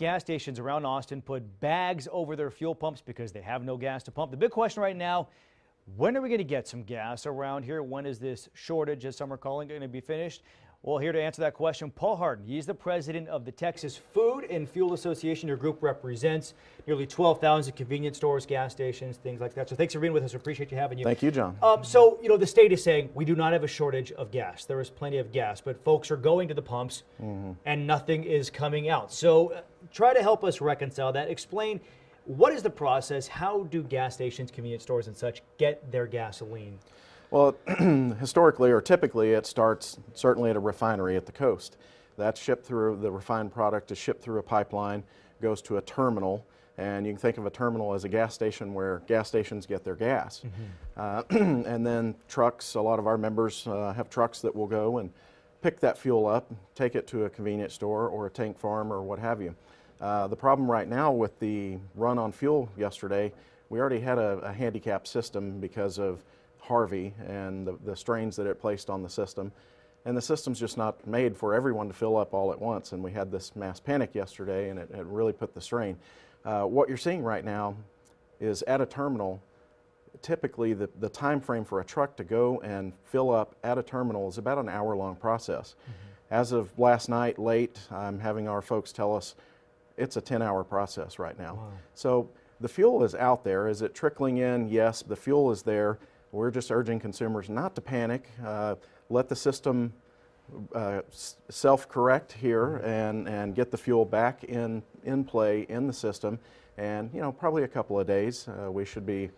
gas stations around Austin put bags over their fuel pumps because they have no gas to pump. The big question right now, when are we going to get some gas around here? When is this shortage, as some are calling it, going to be finished? Well, here to answer that question, Paul Hardin. He's the president of the Texas Food and Fuel Association. Your group represents nearly 12,000 convenience stores, gas stations, things like that. So thanks for being with us. We appreciate you having you. Thank you, John. So, the state is saying we do not have a shortage of gas. There is plenty of gas, but folks are going to the pumps and nothing is coming out. So try to help us reconcile that. Explain, what is the process? How do gas stations, convenience stores and such get their gasoline? Well, historically or typically it starts certainly at a refinery at the coast. That's shipped through, the refined product is shipped through a pipeline, goes to a terminal, and you can think of a terminal as a gas station where gas stations get their gas. And then trucks, a lot of our members have trucks that will go and pick that fuel up, take it to a convenience store or a tank farm or what have you. The problem right now with the run on fuel yesterday, we already had a handicapped system because of Harvey and the strains that it placed on the system. And the system's just not made for everyone to fill up all at once. And we had this mass panic yesterday and it really put the strain. What you're seeing right now is at a terminal, typically the time frame for a truck to go and fill up at a terminal is about an hour-long process. As of last night, late, I'm having our folks tell us it's a 10-hour process right now. Wow. So the fuel is out there. Is it trickling in? Yes, the fuel is there. We're just urging consumers not to panic, let the system self-correct here and get the fuel back in play in the system. And, probably a couple of days, we should be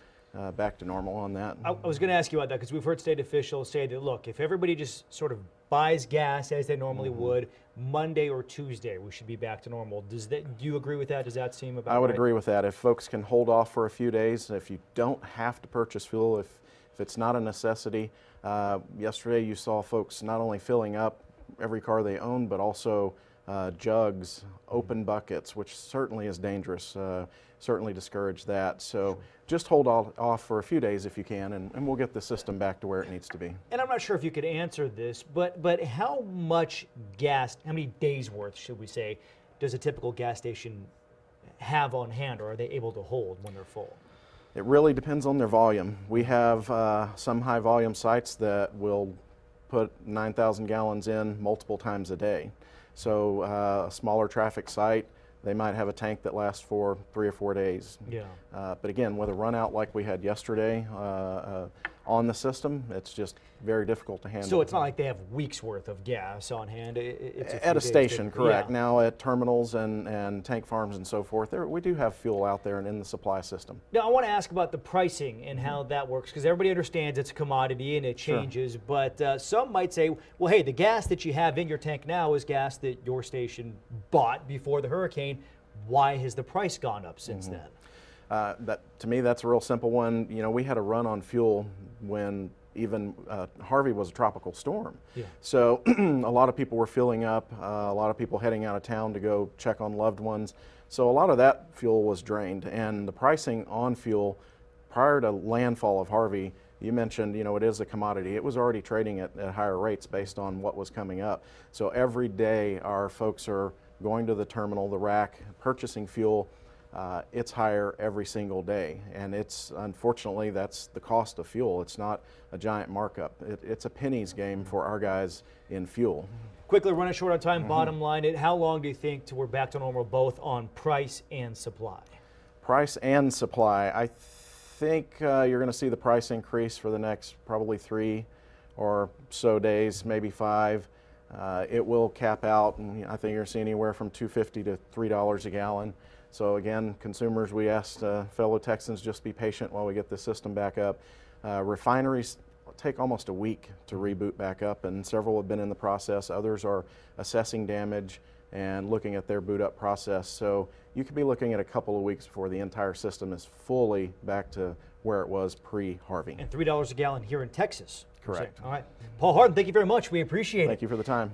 back to normal on that. I was going to ask you about that because we've heard state officials say that, look, if everybody just sort of buys gas as they normally would, Monday or Tuesday, we should be back to normal. Do you agree with that? Does that seem about right? I would agree with that. If folks can hold off for a few days, if you don't have to purchase fuel, if it's not a necessity. Yesterday you saw folks not only filling up every car they own, but also jugs, open buckets, which certainly is dangerous. Certainly discourage that. So just hold off for a few days if you can, and we'll get the system back to where it needs to be. And I'm not sure if you could answer this, but how much gas, how many days worth, should we say, does a typical gas station have on hand, or are they able to hold when they're full? It really depends on their volume. We have some high volume sites that will put 9,000 gallons in multiple times a day. So a smaller traffic site, they might have a tank that lasts for 3 or 4 days. Yeah. But again, with a run out like we had yesterday on the system, it's just very difficult to handle. So it's not like they have weeks worth of gas on hand. It's at a station, correct. Yeah. Now at terminals and tank farms and so forth, we do have fuel out there and in the supply system. Now I want to ask about the pricing and how that works, because everybody understands it's a commodity and it changes, but some might say, well, hey, the gas that you have in your tank now is gas that your station bought before the hurricane. Why has the price gone up since then? To me, that's a real simple one. We had a run on fuel when even Harvey was a tropical storm. Yeah. So a lot of people were filling up, a lot of people heading out of town to go check on loved ones. So a lot of that fuel was drained, and the pricing on fuel prior to landfall of Harvey, you mentioned, it is a commodity. It was already trading at higher rates based on what was coming up. So every day our folks are going to the terminal, the rack, purchasing fuel. It's higher every single day, and unfortunately that's the cost of fuel. It's not a giant markup. It's a pennies game for our guys in fuel. Quickly, running short on time, bottom line, how long do you think till we're back to normal, both on price and supply? Price and supply. I think you're going to see the price increase for the next probably 3 or so days, maybe 5. It will cap out, and I think you're going to see anywhere from $2.50 to $3 a gallon. So again, consumers, we asked fellow Texans just be patient while we get the system back up. Refineries take almost a week to reboot back up, and several have been in the process. Others are assessing damage and looking at their boot up process. So you could be looking at a couple of weeks before the entire system is fully back to where it was pre-Harvey. And $3 a gallon here in Texas. Correct. All right. Paul Hardin, thank you very much. We appreciate it. Thank you for the time.